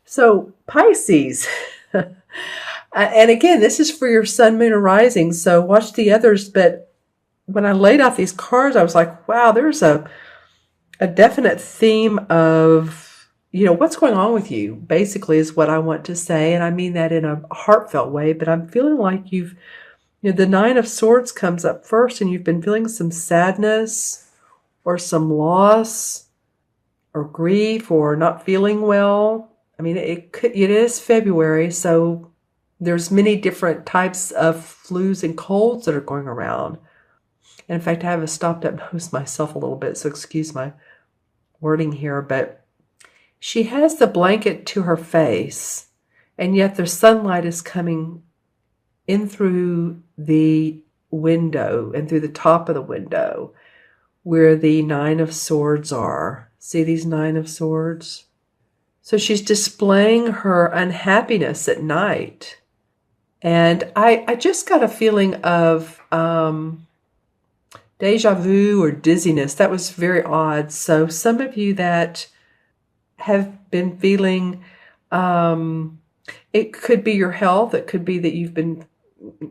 So Pisces, and again, this is for your sun, moon, and rising. So watch the others. But when I laid out these cards, I was like, wow, there's a definite theme of, what's going on with you, basically, is what I want to say. And I mean that in a heartfelt way, but I'm feeling like the Nine of Swords comes up first, and you've been feeling some sadness or some loss or grief or not feeling well. I mean, it is February, so there's many different types of flus and colds that are going around. And in fact, I have a stopped up nose myself a little bit, so excuse my wording here, but she has the blanket to her face, and yet the sunlight is coming in through the window and through the top of the window where the Nine of Swords are. See these Nine of Swords? So she's displaying her unhappiness at night. And I just got a feeling of deja vu or dizziness. That was very odd. So some of you that have been feeling, it could be your health. It could be that you've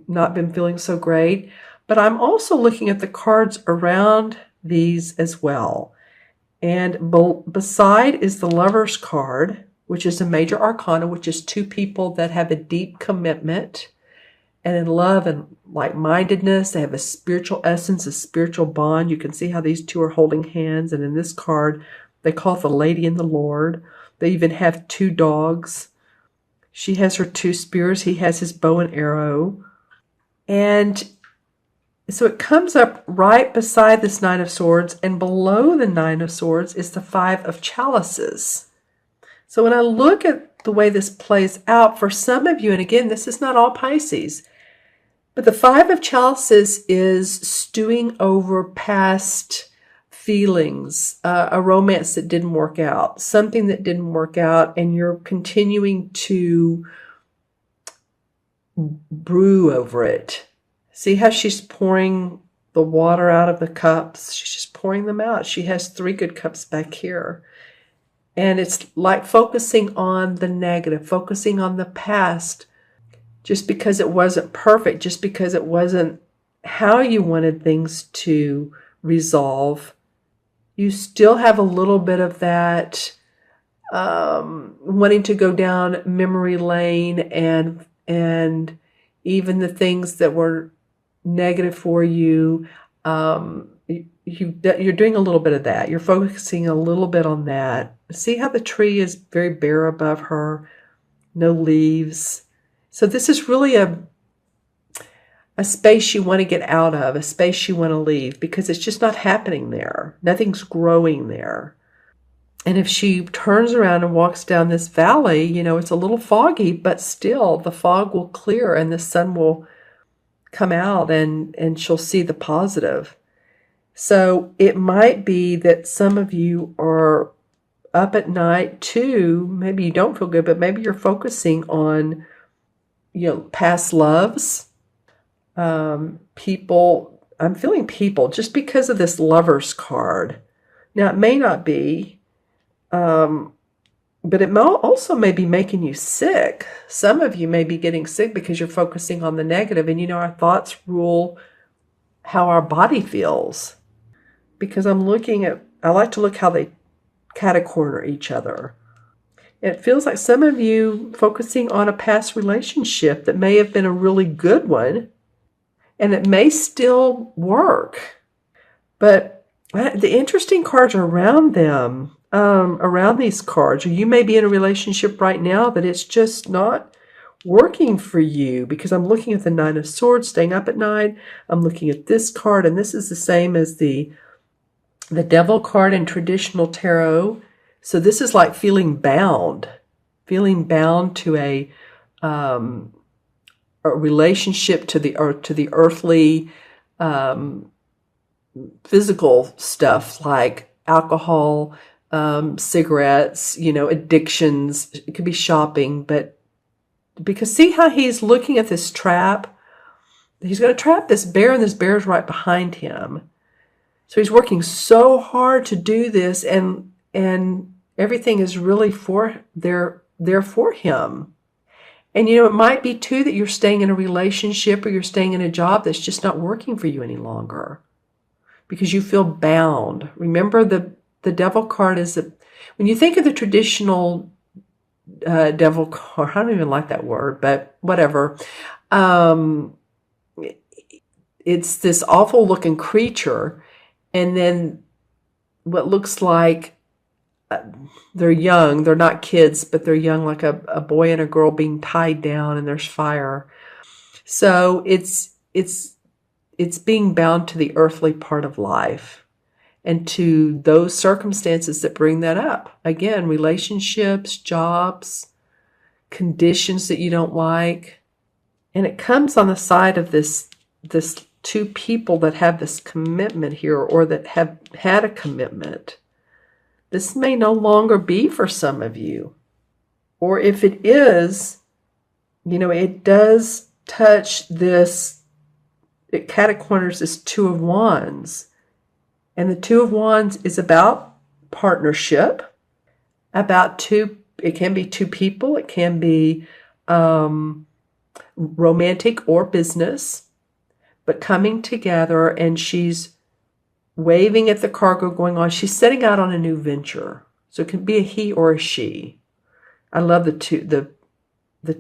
not been feeling so great. But I'm also looking at the cards around these as well. And beside is the Lover's card, which is a major arcana, which is two people that have a deep commitment and in love and like-mindedness. They have a spiritual essence, a spiritual bond. You can see how these two are holding hands. And in this card, they call it the Lady and the Lord. They even have two dogs. She has her two spears. He has his bow and arrow. And so it comes up right beside this Nine of Swords, and below the Nine of Swords is the Five of Chalices. So when I look at the way this plays out for some of you, and again, this is not all Pisces, but the Five of Chalices is stewing over past feelings, a romance that didn't work out, something that didn't work out, and you're continuing to brew over it. See how she's pouring the water out of the cups? She's just pouring them out. She has 3 good cups back here. And it's like focusing on the negative, focusing on the past, just because it wasn't perfect, just because it wasn't how you wanted things to resolve. You still have a little bit of that wanting to go down memory lane, and even the things that were negative for you, you're doing a little bit of that. You're focusing a little bit on that. See how the tree is very bare above her, no leaves. So this is really a space you want to get out of, a space you want to leave, because it's just not happening there. Nothing's growing there. And if she turns around and walks down this valley, it's a little foggy, but still the fog will clear and the sun will come out, and she'll see the positive. So it might be that some of you are up at night too. Maybe you don't feel good, but maybe you're focusing on, past loves, people. I'm feeling people just because of this Lover's card. Now it may not be, but it also may be making you sick. Some of you may be getting sick because you're focusing on the negative. And our thoughts rule how our body feels. Because I like to look how they catacorner each other. It feels like some of you focusing on a past relationship that may have been a really good one, and it may still work. But the interesting cards are around them. Around these cards, or you may be in a relationship right now that it's just not working for you, because I'm looking at the Nine of Swords, staying up at night. I'm looking at this card, and this is the same as the Devil card in traditional tarot. So this is like feeling bound to a relationship to the earth, to the earthly, physical stuff like alcohol, cigarettes, addictions. It could be shopping, but because see how he's looking at this trap? He's going to trap this bear, and this bear is right behind him. So he's working so hard to do this, and everything is really for their there for him. And, you know, it might be too that you're staying in a relationship or you're staying in a job that's just not working for you any longer because you feel bound. Remember, the devil card is when you think of the traditional devil card, I don't even like that word, but whatever. It's this awful looking creature, and then what looks like they're young. They're not kids, but they're young, like a boy and a girl being tied down, and there's fire. So it's being bound to the earthly part of life and to those circumstances that bring that up. Again, relationships, jobs, conditions that you don't like. And it comes on the side of this two people that have this commitment here, or that have had a commitment. This may no longer be for some of you. Or if it is, you know, it does touch this, it cat-corners this Two of Wands. And the Two of Wands is about partnership, about it can be two people, it can be romantic or business, but coming together, and she's waving at the cargo going on. She's setting out on a new venture. So it can be a he or a she. I love the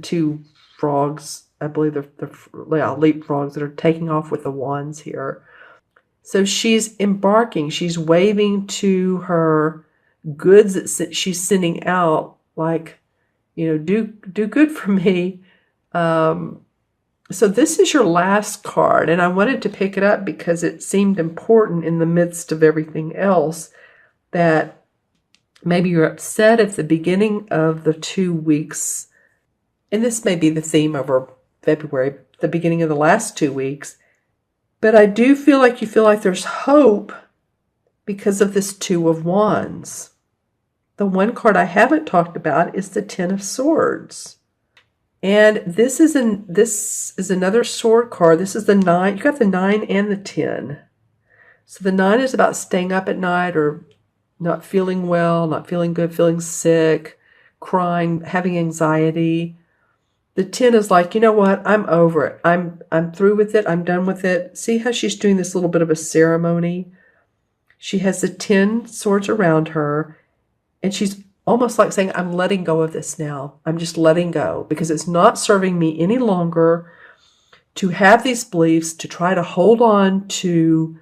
two frogs. I believe they're leapfrogs that are taking off with the wands here. So she's embarking. She's waving to her goods that she's sending out, like, you know, do good for me. So this is your last card, and I wanted to pick it up because it seemed important in the midst of everything else, that maybe you're upset at the beginning of the 2 weeks, and this may be the theme over February, the beginning of the last 2 weeks, but I do feel like you feel like there's hope because of this Two of Wands. The one card I haven't talked about is the Ten of Swords. And this is another sword card. This is the 9. You got the 9 and the 10. So the 9 is about staying up at night or not feeling well, not feeling good, feeling sick, crying, having anxiety. The 10 is like, you know what? I'm over it. I'm through with it. I'm done with it. See how she's doing this little bit of a ceremony? She has the 10 swords around her, and she's almost like saying, I'm letting go of this now. I'm just letting go because it's not serving me any longer to have these beliefs, to try to hold on to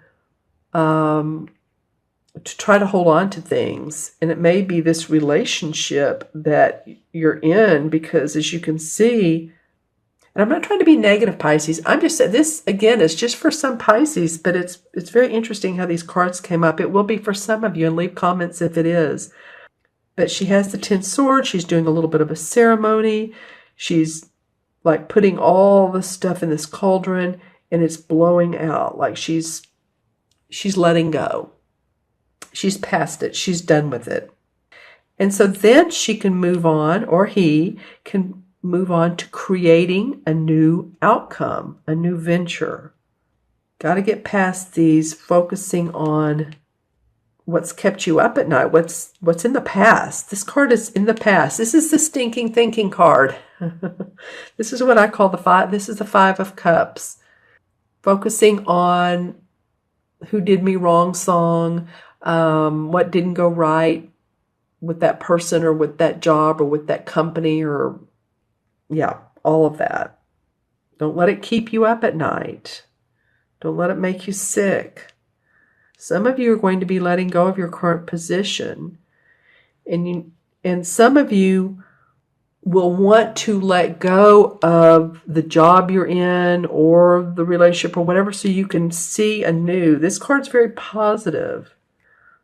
things. And it may be this relationship that you're in, because as you can see, and I'm not trying to be negative, Pisces. I'm just saying this, again, is just for some Pisces, but it's very interesting how these cards came up. It will be for some of you, and leave comments if it is. But she has the 10 swords. She's doing a little bit of a ceremony. She's like putting all the stuff in this cauldron, and it's blowing out. Like she's letting go. She's past it. She's done with it. And so then she can move on, or he can move on to creating a new outcome, a new venture. Got to get past these, focusing on what's kept you up at night, what's in the past. This card is in the past. This is the stinking thinking card. This is what I call the 5. This is the 5 of Cups. Focusing on who did me wrong song, what didn't go right with that person or with that job or with that company, or all of that. Don't let it keep you up at night. Don't let it make you sick. Some of you are going to be letting go of your current position, and some of you will want to let go of the job you're in or the relationship or whatever, so you can see anew. This card's very positive,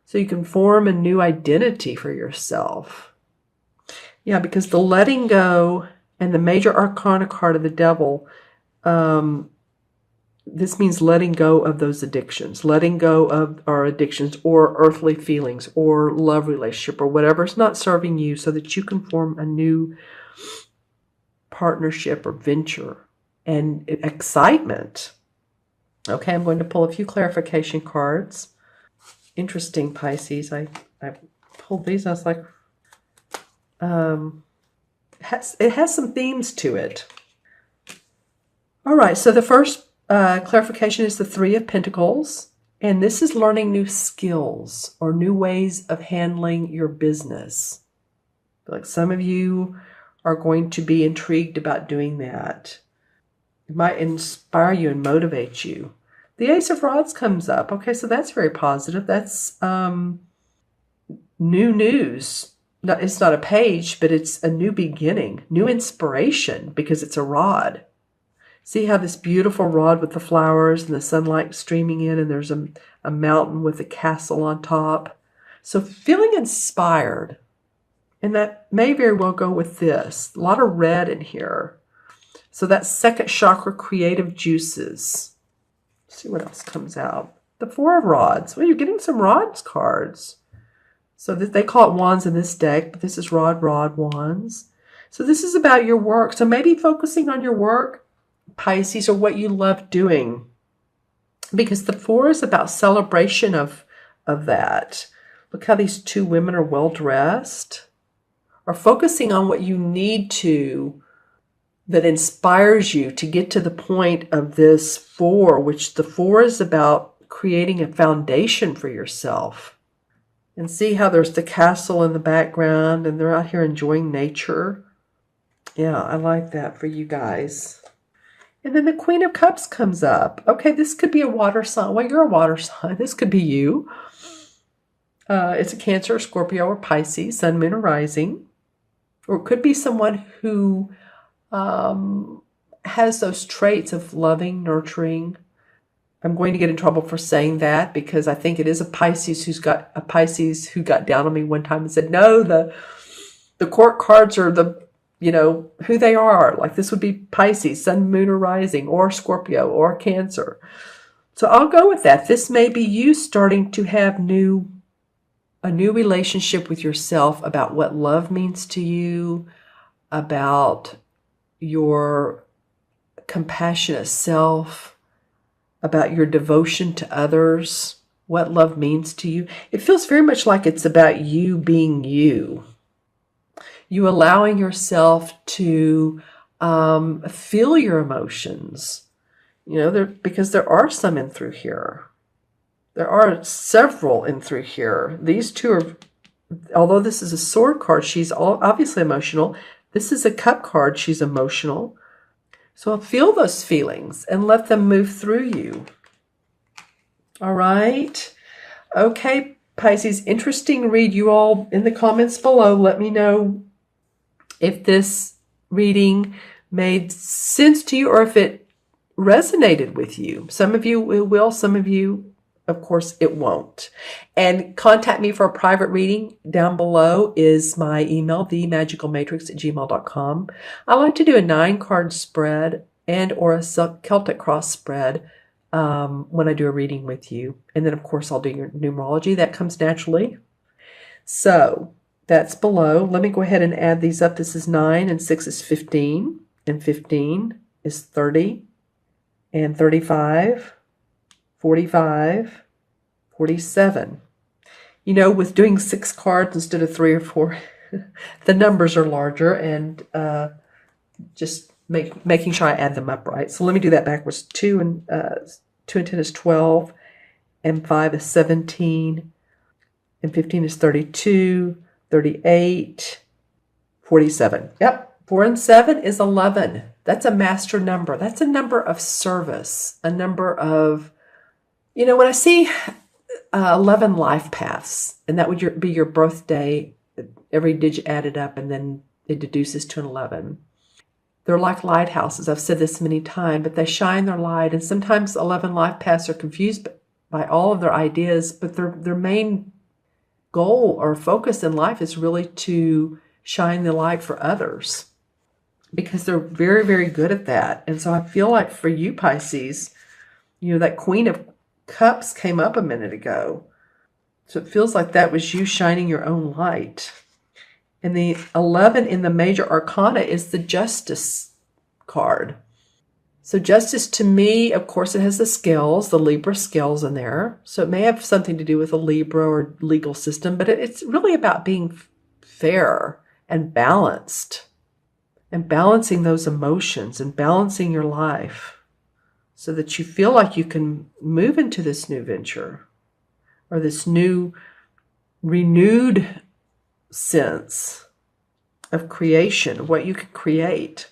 so you can form a new identity for yourself. Yeah, because the letting go and the major arcana card of the devil, this means letting go of those addictions, letting go of our addictions or earthly feelings or love relationship or whatever's not serving you, so that you can form a new partnership or venture and excitement. Okay, I'm going to pull a few clarification cards. Interesting, Pisces. I pulled these. I was like, It has some themes to it. All right, so the first clarification is the Three of Pentacles. And this is learning new skills or new ways of handling your business. Like some of you are going to be intrigued about doing that. It might inspire you and motivate you. The Ace of Rods comes up. Okay, so that's very positive. That's new news. It's not a page, but it's a new beginning, new inspiration because it's a rod. See how this beautiful rod with the flowers and the sunlight streaming in, and there's a mountain with a castle on top. So feeling inspired, and that may very well go with this. A lot of red in here. So that second chakra, creative juices. Let's see what else comes out. The Four of Rods. Well, you're getting some rods cards. So they call it wands in this deck, but this is rod, wands. So this is about your work. So maybe focusing on your work, Pisces, or what you love doing. Because the Four is about celebration of that. Look how these two women are well dressed. Or focusing on what you need to, that inspires you to get to the point of this Four, which the Four is about creating a foundation for yourself. And see how there's the castle in the background and they're out here enjoying nature. Yeah, I like that for you guys. And then the Queen of Cups comes up. Okay, this could be a water sign. Well, you're a water sign. This could be you. It's a Cancer, Scorpio, or Pisces, Sun, Moon, or Rising. Or it could be someone who has those traits of loving, nurturing. I'm going to get in trouble for saying that because I think it is a Pisces who got down on me one time and said, no, the court cards are who they are. Like this would be Pisces, Sun, Moon, or Rising, or Scorpio, or Cancer. So I'll go with that. This may be you starting to have a new relationship with yourself about what love means to you, about your compassionate self, about your devotion to others, what love means to you. It feels very much like it's about you being you. You allowing yourself to feel your emotions. Because there are some in through here. There are several in through here. These two are, although this is a sword card, she's obviously emotional. This is a cup card, she's emotional. So feel those feelings and let them move through you. All right. Okay, Pisces, interesting read. You all in the comments below, let me know if this reading made sense to you or if it resonated with you. Some of you it will, some of you, of course, it won't. And contact me for a private reading. Down below is my email, themagicalmatrix@gmail.com. I like to do a 9-card spread and or a Celtic cross spread when I do a reading with you. And then, of course, I'll do your numerology. That comes naturally. So that's below. Let me go ahead and add these up. This is 9 and 6 is 15. And 15 is 30 and 35. 45, 47. With doing 6 cards instead of 3 or 4, the numbers are larger and just making sure I add them up right. So let me do that backwards. 2 and 10 is 12, and 5 is 17, and 15 is 32, 38, 47. Yep, 4 and 7 is 11. That's a master number. That's a number of service, a number of, when I see 11 life paths, and that would be your birthday, every digit added up, and then it deduces to an 11. They're like lighthouses. I've said this many times, but they shine their light, and sometimes 11 life paths are confused by all of their ideas, but their main goal or focus in life is really to shine the light for others because they're very, very good at that. And so I feel like for you, Pisces, that Queen of Cups came up a minute ago. So it feels like that was you shining your own light. And the 11 in the major arcana is the Justice card. So Justice, to me, of course, it has the scales, the Libra scales in there. So it may have something to do with a Libra or legal system, but it's really about being fair and balanced. and balancing those emotions and balancing your life so that you feel like you can move into this new venture or this new renewed sense of creation, of what you can create.